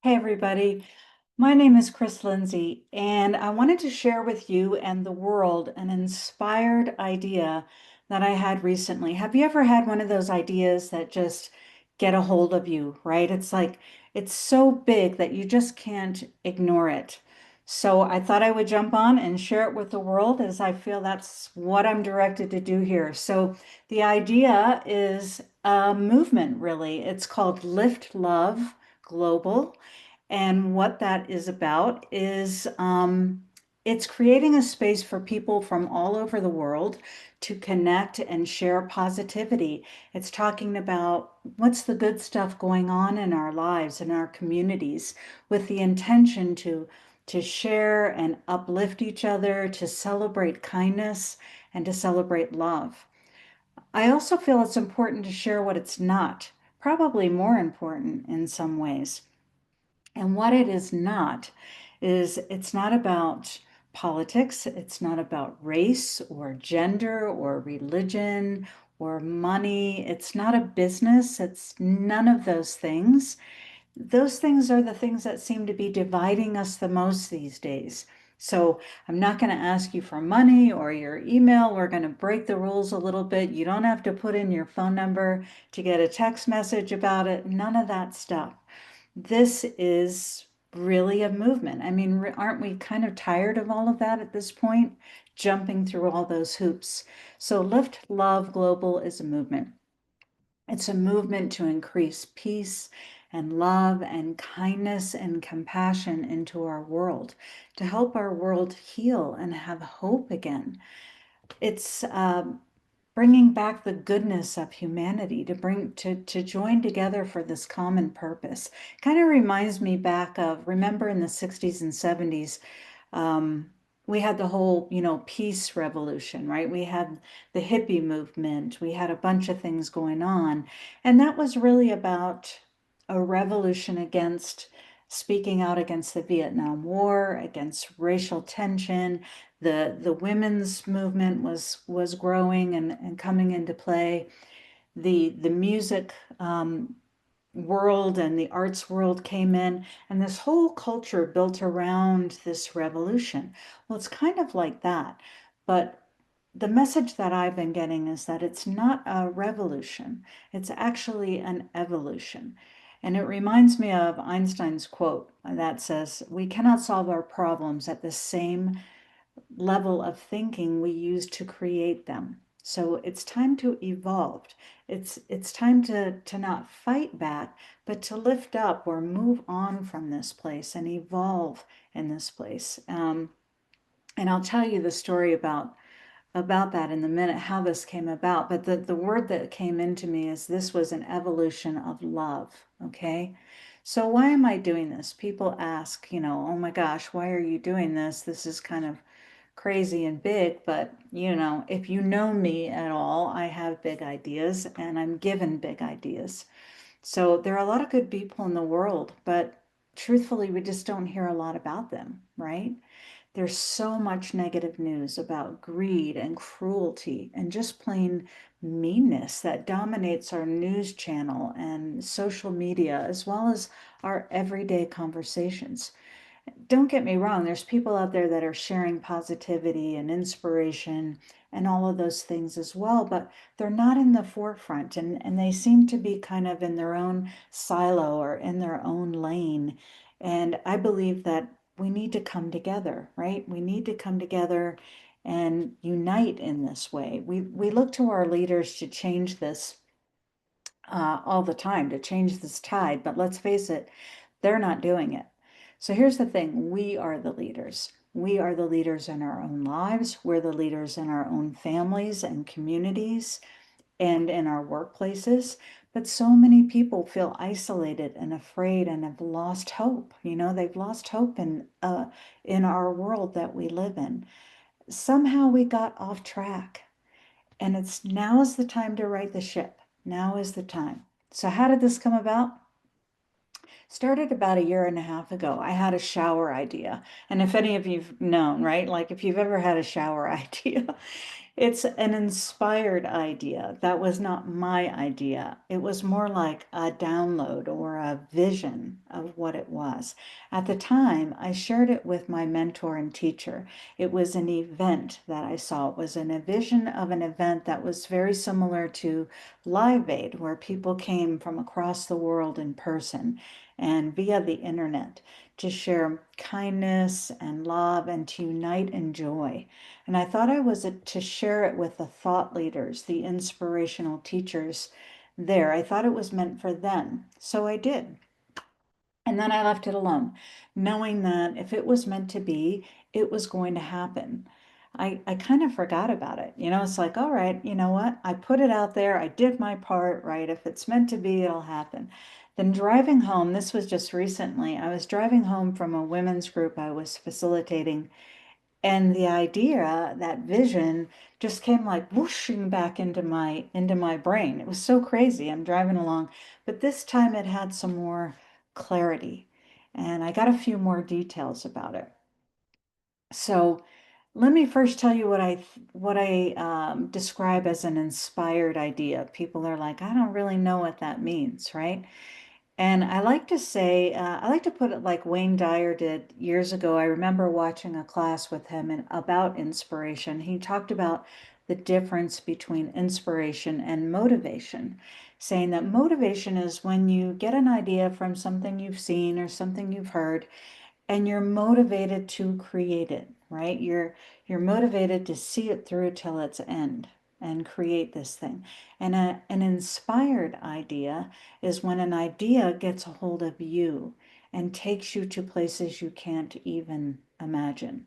Hey, everybody. My name is Chris Lindsay, and I wanted to share with you and the world an inspired idea that I had recently. Have you ever had one of those ideas that just get a hold of you, right? It's like it's so big that you just can't ignore it. So I thought I would jump on and share it with the world as I feel that's what I'm directed to do here. So the idea is a movement, really. It's called Lift Love Global. And what that is about is it's creating a space for people from all over the world to connect and share positivity. It's talking about what's the good stuff going on in our lives, in our communities, with the intention to share and uplift each other, to celebrate kindness, and to celebrate love. I also feel it's important to share what it's not, probably more important in some ways. And what it is not is it's not about politics, it's not about race or gender or religion or money. It's not a business, it's none of those things. Those things are the things that seem to be dividing us the most these days. So I'm not going to ask you for money or your email. We're going to break the rules a little bit. You don't have to put in your phone number to get a text message about it. None of that stuff. This is really a movement. I mean, aren't we kind of tired of all of that at this point? Jumping through all those hoops. So Lift Love Global is a movement. It's a movement to increase peace and love and kindness and compassion into our world, to help our world heal and have hope again. It's bringing back the goodness of humanity to join together for this common purpose. Kind of reminds me back of, remember in the 60s and 70s, um, we had the whole, peace revolution, right? We had the hippie movement. We had a bunch of things going on. And that was really about a revolution against speaking out against the Vietnam War, against racial tension. The women's movement was growing and coming into play. The music world and the arts world came in, and this whole culture built around this revolution. Well, it's kind of like that, but the message that I've been getting is that it's not a revolution, it's actually an evolution. And it reminds me of Einstein's quote that says, "We cannot solve our problems at the same level of thinking we use to create them." So it's time to evolve. It's time to not fight back, but to lift up or move on from this place and evolve in this place. And I'll tell you the story about that in a minute, how this came about. But the word that came into me is this was an evolution of love. Okay. So why am I doing this? People ask, oh my gosh, why are you doing this? This is kind of crazy and big, but if you know me at all, I have big ideas and I'm given big ideas. So there are a lot of good people in the world, but truthfully, we just don't hear a lot about them, right? There's so much negative news about greed and cruelty and just plain meanness that dominates our news channel and social media, as well as our everyday conversations. Don't get me wrong, there's people out there that are sharing positivity and inspiration and all of those things as well, but they're not in the forefront, and they seem to be kind of in their own silo or in their own lane. And I believe that we need to come together, right? We need to come together and unite in this way. We look to our leaders to change this all the time, to change this tide, but let's face it, they're not doing it. So here's the thing, we are the leaders. We are the leaders in our own lives. We're the leaders in our own families and communities and in our workplaces. But so many people feel isolated and afraid and have lost hope. They've lost hope in our world that we live in. Somehow we got off track. And it's now is the time to right the ship. Now is the time. So how did this come about? Started about a year and a half ago. I had a shower idea. And if any of you've known, right? Like if you've ever had a shower idea, It's an inspired idea. That was not my idea. It was more like a download or a vision of what it was. At the time, I shared it with my mentor and teacher. It was an event that I saw. It was a vision of an event that was very similar to Live Aid, where people came from across the world in person and via the internet to share kindness and love and to unite in joy. And I thought I was to share it with the thought leaders, the inspirational teachers there. I thought it was meant for them. So I did. And then I left it alone, knowing that if it was meant to be, it was going to happen. I kind of forgot about it. It's like, all right, you know what? I put it out there. I did my part, right? If it's meant to be, it'll happen. Then driving home, this was just recently, I was driving home from a women's group I was facilitating, and the idea, that vision, just came like whooshing back into my brain. It was so crazy. I'm driving along, but this time it had some more clarity, and I got a few more details about it. So let me first tell you what I describe as an inspired idea. People are like, I don't really know what that means, right? And I like to say, I like to put it like Wayne Dyer did years ago. I remember watching a class with him about inspiration. He talked about the difference between inspiration and motivation, saying that motivation is when you get an idea from something you've seen or something you've heard, and you're motivated to create it, right? You're motivated to see it through till its end and create this thing. And an inspired idea is when an idea gets a hold of you and takes you to places you can't even imagine.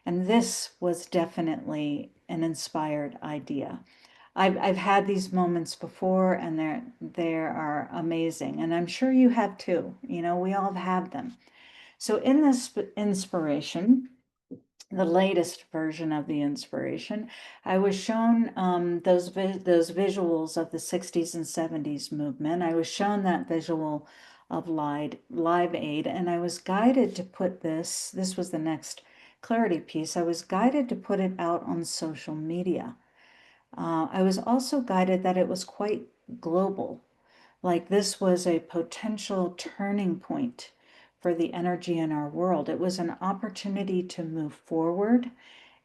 And this was definitely an inspired idea. I've had these moments before, and they are amazing, and I'm sure you have too. We all have them. So in this inspiration, the latest version of the inspiration, I was shown those visuals of the 60s and 70s movement. I was shown that visual of Live Aid, and I was guided to put this was the next clarity piece. I was guided to put it out on social media. I was also guided that it was quite global, like this was a potential turning point for the energy in our world. It was an opportunity to move forward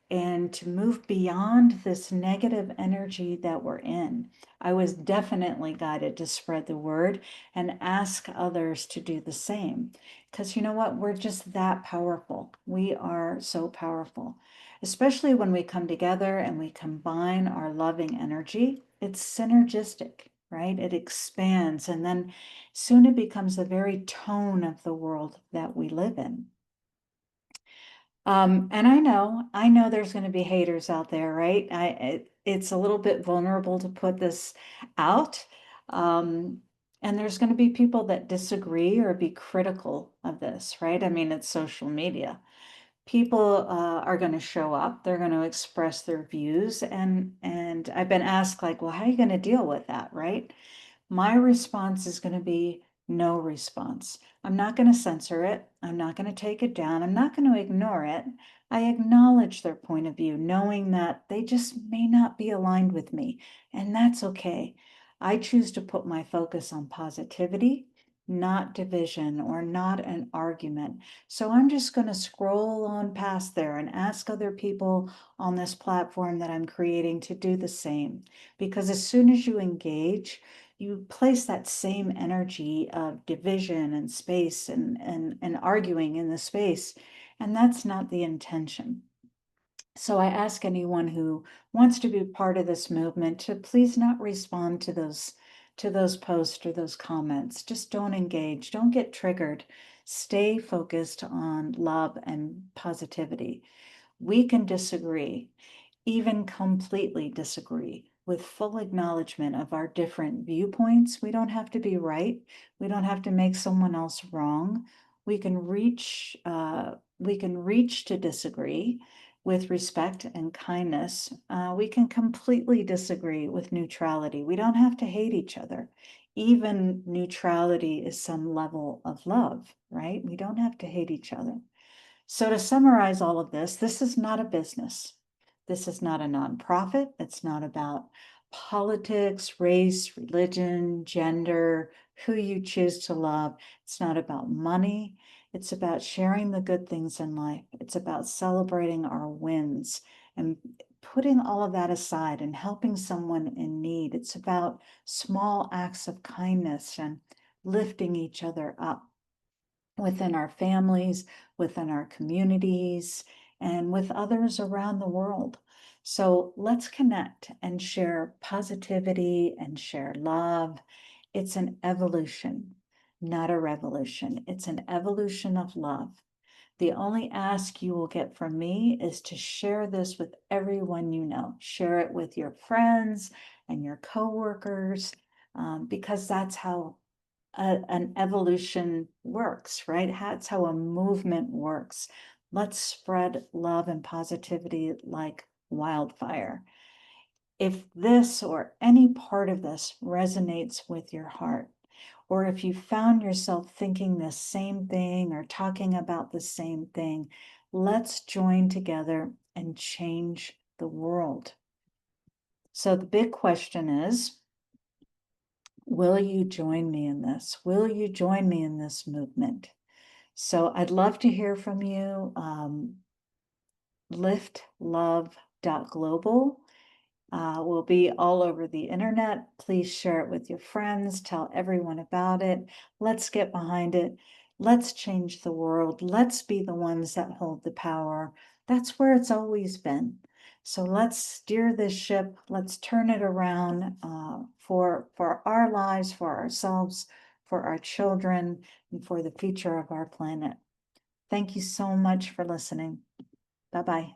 and to move beyond this negative energy that we're in. I was definitely guided to spread the word and ask others to do the same. Because you know what? We're just that powerful. We are so powerful, especially when we come together and we combine our loving energy. It's synergistic, right? It expands, and then soon it becomes the very tone of the world that we live in. And I know there's going to be haters out there, right? It's a little bit vulnerable to put this out. Um, and there's going to be people that disagree or be critical of this, right? I mean, it's social media. People are going to show up, they're going to express their views, and I've been asked like, well, how are you going to deal with that, right? My response is going to be no response. I'm not going to censor it. I'm not going to take it down. I'm not going to ignore it. I acknowledge their point of view, knowing that they just may not be aligned with me, and that's okay. I choose to put my focus on positivity, not division or not an argument. So I'm just going to scroll on past there and ask other people on this platform that I'm creating to do the same. Because as soon as you engage, you place that same energy of division and space and arguing in the space, and that's not the intention. So I ask anyone who wants to be part of this movement to please not respond to those posts or those comments. Just don't engage, don't get triggered. Stay focused on love and positivity. We can disagree, even completely disagree, with full acknowledgement of our different viewpoints. We don't have to be right. We don't have to make someone else wrong. We can reach to disagree with respect and kindness. We can completely disagree with neutrality. We don't have to hate each other. Even neutrality is some level of love, right? We don't have to hate each other. So to summarize all of this is not a business. This is not a nonprofit. It's not about politics, race, religion, gender, who you choose to love. It's not about money. It's about sharing the good things in life. It's about celebrating our wins and putting all of that aside and helping someone in need. It's about small acts of kindness and lifting each other up within our families, within our communities, and with others around the world. So let's connect and share positivity and share love. It's an evolution, not a revolution. It's an evolution of love. The only ask you will get from me is to share this with everyone you know. Share it with your friends and your coworkers, because that's how an evolution works, right? That's how a movement works. Let's spread love and positivity like wildfire. If this or any part of this resonates with your heart, or if you found yourself thinking the same thing or talking about the same thing, let's join together and change the world. So the big question is, will you join me in this? Will you join me in this movement? So I'd love to hear from you. LiftLove.global will be all over the internet. Please share it with your friends. Tell everyone about it. Let's get behind it. Let's change the world. Let's be the ones that hold the power. That's where it's always been. So let's steer this ship. Let's turn it around for our lives, for ourselves, for our children, and for the future of our planet. Thank you so much for listening. Bye-bye.